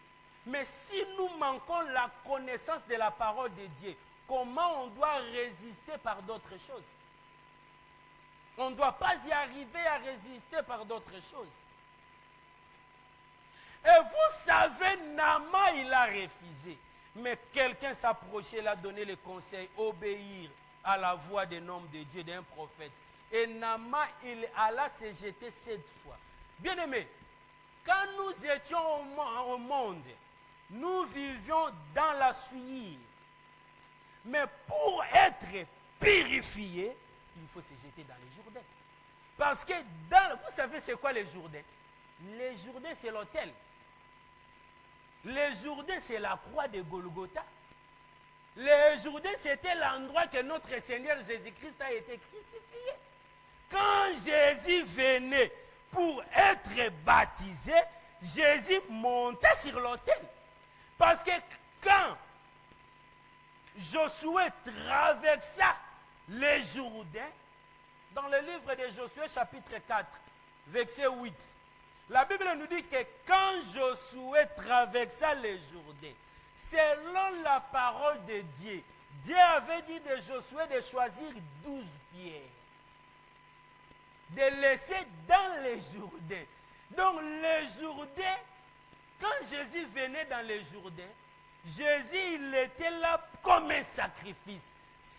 A: Mais si nous manquons la connaissance de la parole de Dieu, comment on doit résister par d'autres choses? On ne doit pas y arriver à résister par d'autres choses. Et vous savez, Naaman, il a refusé. Mais quelqu'un s'approchait, il a donné le conseil, obéir à la voix d'un homme de Dieu, d'un prophète. Et Naaman, il alla se jeter 7 fois. Bien aimé, quand nous étions au monde, nous vivions dans la souillure. Mais pour être purifié, il faut se jeter dans les Jourdains. Parce que, vous savez c'est quoi les Jourdains? Les Jourdains, c'est l'autel. Les Jourdains, c'est la croix de Golgotha. Les Jourdains, c'était l'endroit que notre Seigneur Jésus-Christ a été crucifié. Quand Jésus venait pour être baptisé, Jésus montait sur l'autel. Parce que quand Josué traversa les Jourdains, dans le livre de Josué, chapitre 4, verset 8, la Bible nous dit que quand Josué traversa les Jourdains, selon la parole de Dieu, Dieu avait dit de Josué de choisir 12 pierres, de laisser dans les Jourdains. Donc les Jourdains, quand Jésus venait dans les Jourdains, Jésus il était là comme un sacrifice.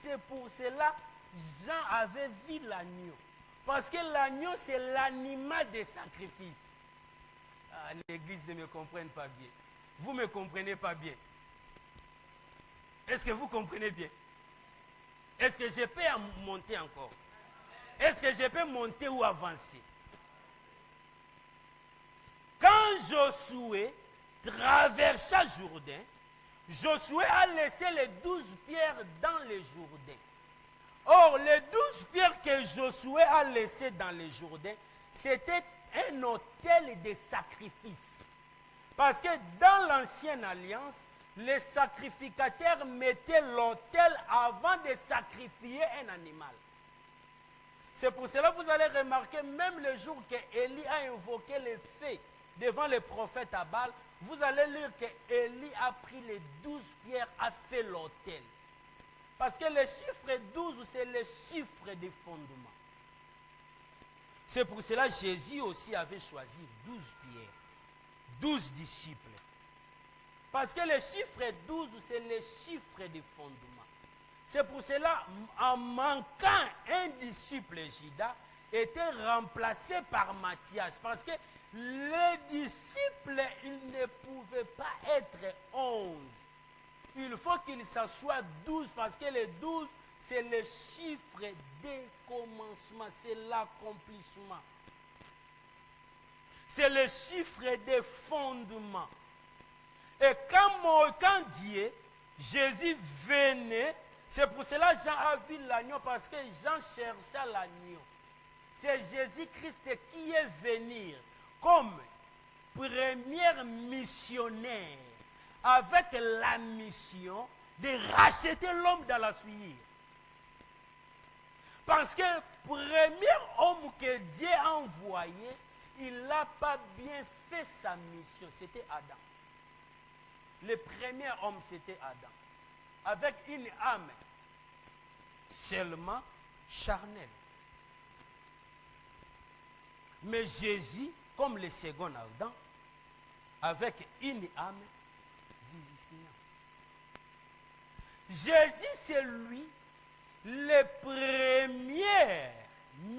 A: C'est pour cela que Jean avait vu l'agneau. Parce que l'agneau, c'est l'animal des sacrifices. Ah, l'église ne me comprenne pas bien. Vous ne me comprenez pas bien. Est-ce que vous comprenez bien? Est-ce que je peux monter encore? Est-ce que je peux monter ou avancer? Quand Josué traversa Jourdain, Josué a laissé les 12 pierres dans les Jourdains. Or, les 12 pierres que Josué a laissées dans les Jourdains, c'était un autel de sacrifice. Parce que dans l'ancienne alliance, les sacrificateurs mettaient l'autel avant de sacrifier un animal. C'est pour cela que vous allez remarquer, même le jour que Élie a invoqué les faits devant le prophète Abal, vous allez lire que Élie a pris les 12 pierres, a fait l'autel. Parce que le chiffre 12, c'est le chiffre des fondements. C'est pour cela que Jésus aussi avait choisi 12 pierres, 12 disciples. Parce que le chiffre 12, c'est le chiffre des fondements. C'est pour cela, en manquant un disciple, Judas était remplacé par Matthias. Parce que les disciples, ils ne pouvaient pas être 11. Il faut qu'il s'assoie 12, parce que les 12, c'est le chiffre des commencements, c'est l'accomplissement. C'est le chiffre des fondements. Et quand Dieu, Jésus venait, c'est pour cela que Jean a vu l'agneau, parce que Jean chercha l'agneau. C'est Jésus-Christ qui est venu comme premier missionnaire, avec la mission de racheter l'homme dans la souillure. Parce que le premier homme que Dieu a envoyé, il n'a pas bien fait sa mission. C'était Adam. Le premier homme, c'était Adam. Avec une âme seulement charnelle. Mais Jésus, comme le second Adam, avec une âme vivifiante. Jésus, c'est lui, le premier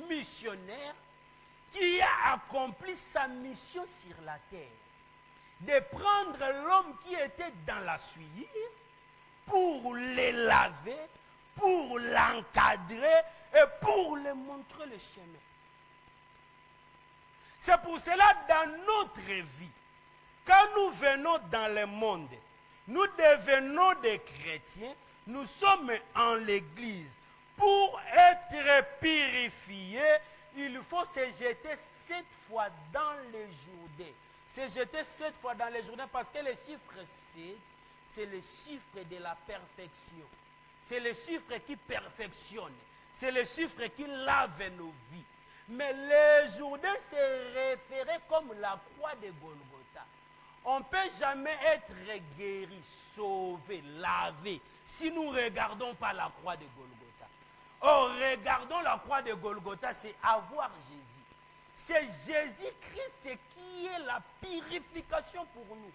A: missionnaire qui a accompli sa mission sur la terre. De prendre l'homme qui était dans la souillure pour le laver, pour l'encadrer et pour lui montrer le chemin. C'est pour cela, dans notre vie, quand nous venons dans le monde, nous devenons des chrétiens, nous sommes en l'église. Pour être purifiés, il faut se jeter 7 fois dans les Jourdains. Se jeter 7 fois dans les Jourdains, parce que le chiffre 7, c'est le chiffre de la perfection. C'est le chiffre qui perfectionne. C'est le chiffre qui lave nos vies. Mais les Jourdains se référaient comme la croix de Golgotha. On ne peut jamais être guéri, sauvé, lavé, si nous ne regardons pas la croix de Golgotha. Oh, regardons la croix de Golgotha, c'est avoir Jésus. C'est Jésus-Christ qui est la purification pour nous.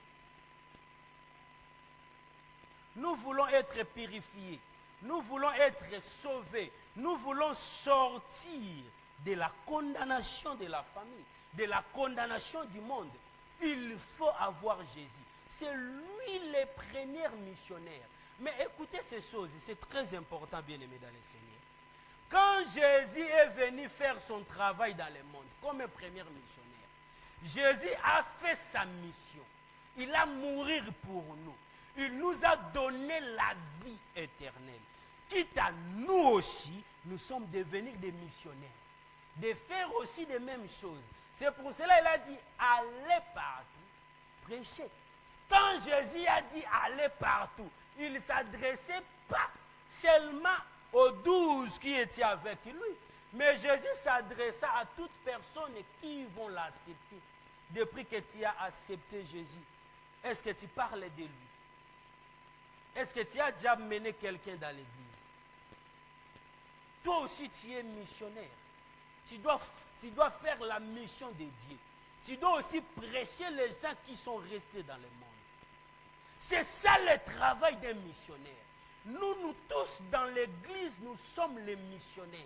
A: Nous voulons être purifiés. Nous voulons être sauvés. Nous voulons sortir de la condamnation de la famille, de la condamnation du monde. Il faut avoir Jésus. C'est lui le premier missionnaire. Mais écoutez ces choses, c'est très important, bien-aimés dans le Seigneur. Quand Jésus est venu faire son travail dans le monde, comme un premier missionnaire, Jésus a fait sa mission. Il a mouru pour nous. Il nous a donné la vie éternelle. Quitte à nous aussi, nous sommes devenus des missionnaires. De faire aussi les mêmes choses. C'est pour cela qu'il a dit, allez partout, prêchez. Quand Jésus a dit, allez partout, il ne s'adressait pas seulement aux 12 qui étaient avec lui. Mais Jésus s'adressa à toute personne qui vont l'accepter. Depuis que tu as accepté Jésus, est-ce que tu parles de lui? Est-ce que tu as déjà mené quelqu'un dans l'église? Toi aussi, tu es missionnaire. Tu dois faire la mission de Dieu. Tu dois aussi prêcher les gens qui sont restés dans le monde. C'est ça le travail d'un missionnaire. Nous tous dans l'église, nous sommes les missionnaires.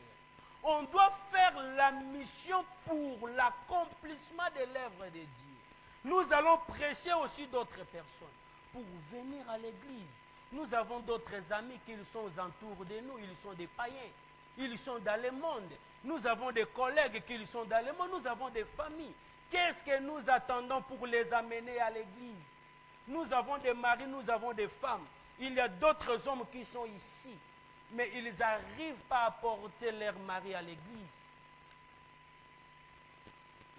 A: On doit faire la mission pour l'accomplissement de l'œuvre de Dieu. Nous allons prêcher aussi d'autres personnes pour venir à l'église. Nous avons d'autres amis qui sont autour de nous, ils sont des païens. Ils sont dans le monde. Nous avons des collègues qui sont dans le monde. Nous avons des familles. Qu'est-ce que nous attendons pour les amener à l'église? Nous avons des maris, nous avons des femmes. Il y a d'autres hommes qui sont ici. Mais ils n'arrivent pas à porter leur mari à l'église.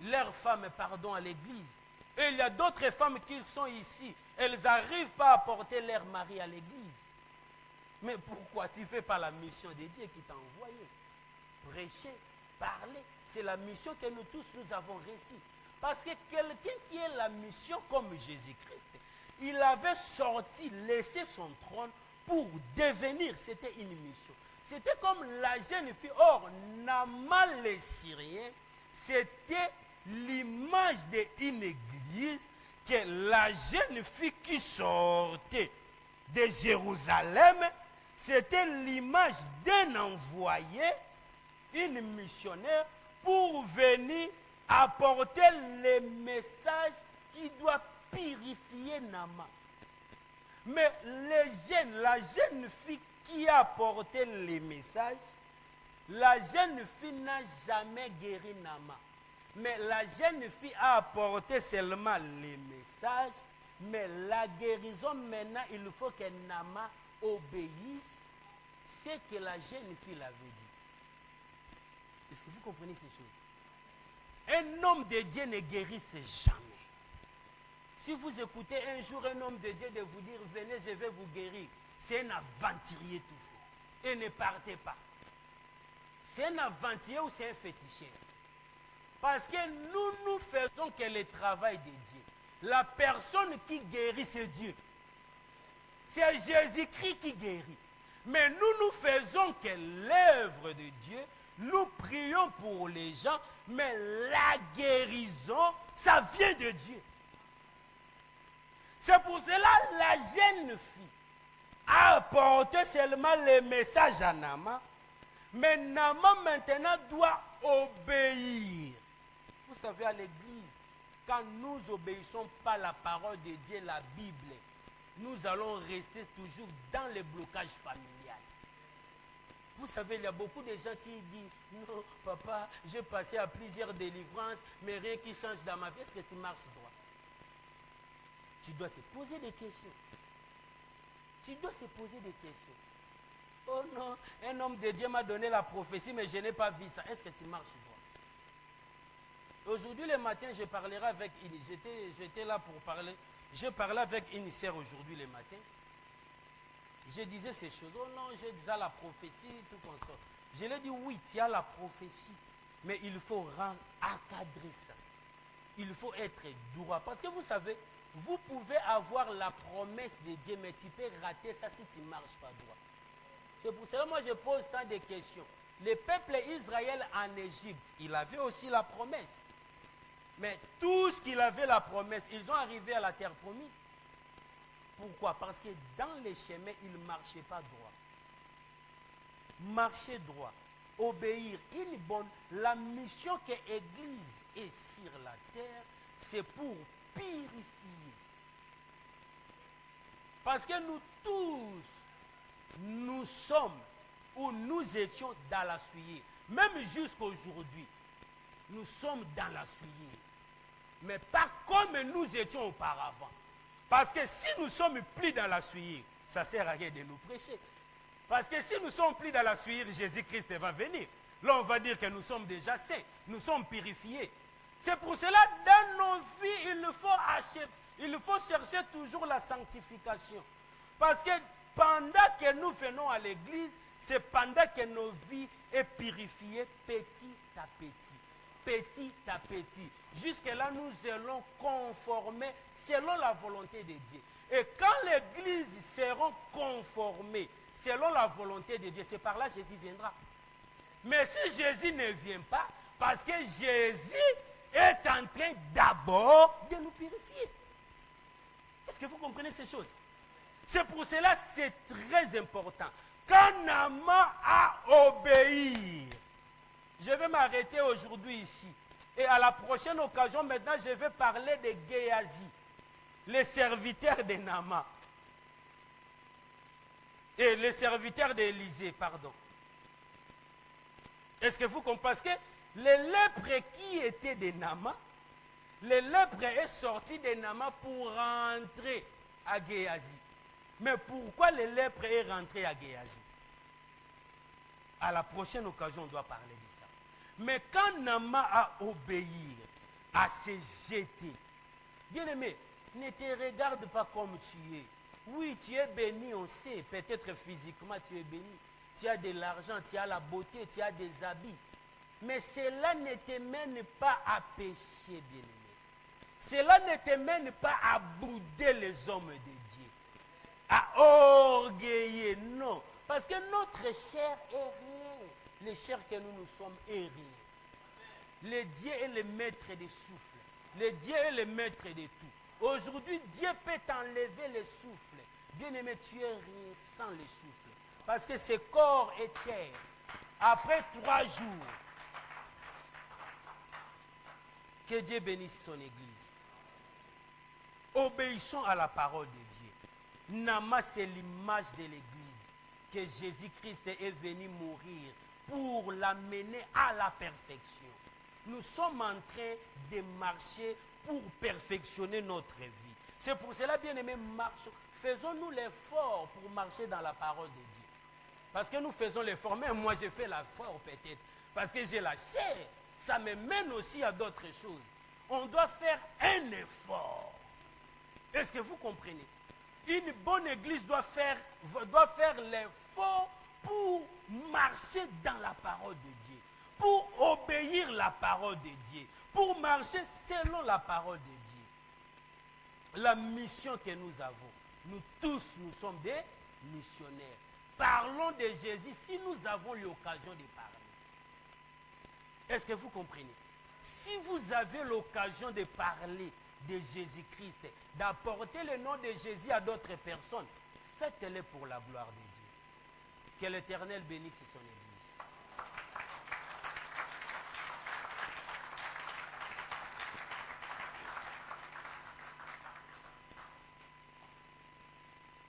A: Leur femme, pardon, à l'église. Et il y a d'autres femmes qui sont ici. Elles n'arrivent pas à porter leur mari à l'église. Mais pourquoi tu ne fais pas la mission de Dieu qui t'a envoyé? Prêcher, parler, c'est la mission que nous tous nous avons réussi. Parce que quelqu'un qui a la mission comme Jésus-Christ, il avait sorti, laissé son trône pour devenir, c'était une mission. C'était comme la jeune fille. Or, Naaman le Syrien, c'était l'image d'une église que la jeune fille qui sortait de Jérusalem, c'était l'image d'un envoyé, une missionnaire, pour venir apporter le message qui doit purifier Naaman. Mais la jeune fille qui a apporté les messages, la jeune fille n'a jamais guéri Naaman. Mais la jeune fille a apporté seulement les messages. Mais la guérison, maintenant, il faut que Naaman obéisse ce que la jeune fille avait dit. Est-ce que vous comprenez ces choses? Un homme de Dieu ne guérisse jamais. Si vous écoutez un jour un homme de Dieu de vous dire, venez, je vais vous guérir, c'est un aventurier tout fait. Et ne partez pas. C'est un aventurier ou c'est un féticheur? Parce que nous faisons que le travail de Dieu. La personne qui guérit, c'est Dieu. C'est Jésus-Christ qui guérit. Mais nous faisons que l'œuvre de Dieu. Nous prions pour les gens, mais la guérison, ça vient de Dieu. C'est pour cela que la jeune fille a apporté seulement le message à Naaman. Mais Naaman maintenant doit obéir. Vous savez, à l'église, quand nous n'obéissons pas à la parole de Dieu, la Bible, nous allons rester toujours dans le blocage familial. Vous savez, il y a beaucoup de gens qui disent, non, papa, j'ai passé à plusieurs délivrances, mais rien qui change dans ma vie. Est-ce que tu marches droit? Tu dois te poser des questions. Tu dois te poser des questions. Oh non, un homme de Dieu m'a donné la prophétie, mais je n'ai pas vu ça. Est-ce que tu marches droit? Aujourd'hui, le matin, je parlerai avec une. J'étais là pour parler. Je parlais avec une sœur aujourd'hui le matin. Je disais ces choses. Oh non, j'ai déjà la prophétie, tout comme ça. Je lui ai dit, oui, tu as la prophétie. Mais il faut encadrer ça. Il faut être droit. Parce que vous savez, vous pouvez avoir la promesse de Dieu, mais tu peux rater ça si tu ne marches pas droit. C'est pour cela que moi je pose tant de questions. Le peuple Israël en Égypte, il avait aussi la promesse. Mais tout ce qu'il avait la promesse, ils ont arrivé à la terre promise. Pourquoi? Parce que dans les chemins, ils ne marchaient pas droit. Marcher droit, obéir, une bonne. La mission que l'Église est sur la terre, c'est pour purifier. Parce que nous tous, nous sommes ou nous étions dans la souillure. Même jusqu'à aujourd'hui, nous sommes dans la souillure. Mais pas comme nous étions auparavant. Parce que si nous sommes plus dans la souillure, ça ne sert à rien de nous prêcher. Parce que si nous sommes plus dans la souillure, Jésus-Christ va venir. Là, on va dire que nous sommes déjà saints, nous sommes purifiés. C'est pour cela, dans nos vies, il faut chercher toujours la sanctification. Parce que pendant que nous venons à l'église, c'est pendant que nos vies sont purifiées petit à petit. Petit à petit. Jusque-là, nous allons conformer selon la volonté de Dieu. Et quand l'église sera conformée selon la volonté de Dieu, c'est par là que Jésus viendra. Mais si Jésus ne vient pas, parce que Jésus est en train d'abord de nous purifier. Est-ce que vous comprenez ces choses? C'est pour cela que c'est très important. Quand Naaman a obéi, je vais m'arrêter aujourd'hui ici. Et à la prochaine occasion, maintenant, je vais parler de Géasi, les serviteurs de Naaman. Et les serviteurs d'Élisée, pardon. Est-ce que vous comprenez? Parce que les lèpres qui étaient de Naaman, les lèpres est sorti de Naaman pour rentrer à Géasi. Mais pourquoi les lèpres est rentré à Géasi? À la prochaine occasion, on doit parler de ça. Mais quand Naaman a obéi, à se jeter, bien-aimé, ne te regarde pas comme tu es. Oui, tu es béni, on sait. Peut-être physiquement, tu es béni. Tu as de l'argent, tu as la beauté, tu as des habits. Mais cela ne te mène pas à pécher, bien-aimé. Cela ne te mène pas à bouder les hommes de Dieu. À orgueiller, non. Parce que notre chair est rien. Les chairs que nous sommes est rien. Le Dieu est le maître des souffles. Le Dieu est le maître de tout. Aujourd'hui, Dieu peut t'enlever le souffle. Bien-aimé, tu es rien sans le souffle. Parce que ce corps est terre. Après 3 jours, que Dieu bénisse son Église. Obéissons à la parole de Dieu. Naaman, c'est l'image de l'Église. Que Jésus-Christ est venu mourir pour l'amener à la perfection. Nous sommes en train de marcher pour perfectionner notre vie. C'est pour cela, bien-aimés, faisons-nous l'effort pour marcher dans la parole de Dieu. Parce que nous faisons l'effort, même moi j'ai fait l'effort peut-être, parce que j'ai la chair. Ça me mène aussi à d'autres choses. On doit faire un effort. Est-ce que vous comprenez? Une bonne église doit faire l'effort pour marcher dans la parole de Dieu, pour obéir la parole de Dieu, pour marcher selon la parole de Dieu. La mission que nous avons, nous tous, nous sommes des missionnaires. Parlons de Jésus si nous avons l'occasion de parler. Est-ce que vous comprenez? Si vous avez l'occasion de parler de Jésus-Christ, d'apporter le nom de Jésus à d'autres personnes, faites-le pour la gloire de Dieu. Que l'Éternel bénisse son Église.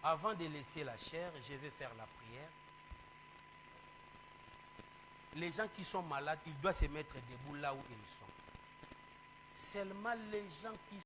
A: Avant de laisser la chair, je vais faire la prière. Les gens qui sont malades, ils doivent se mettre debout là où ils sont. Seulement les gens qui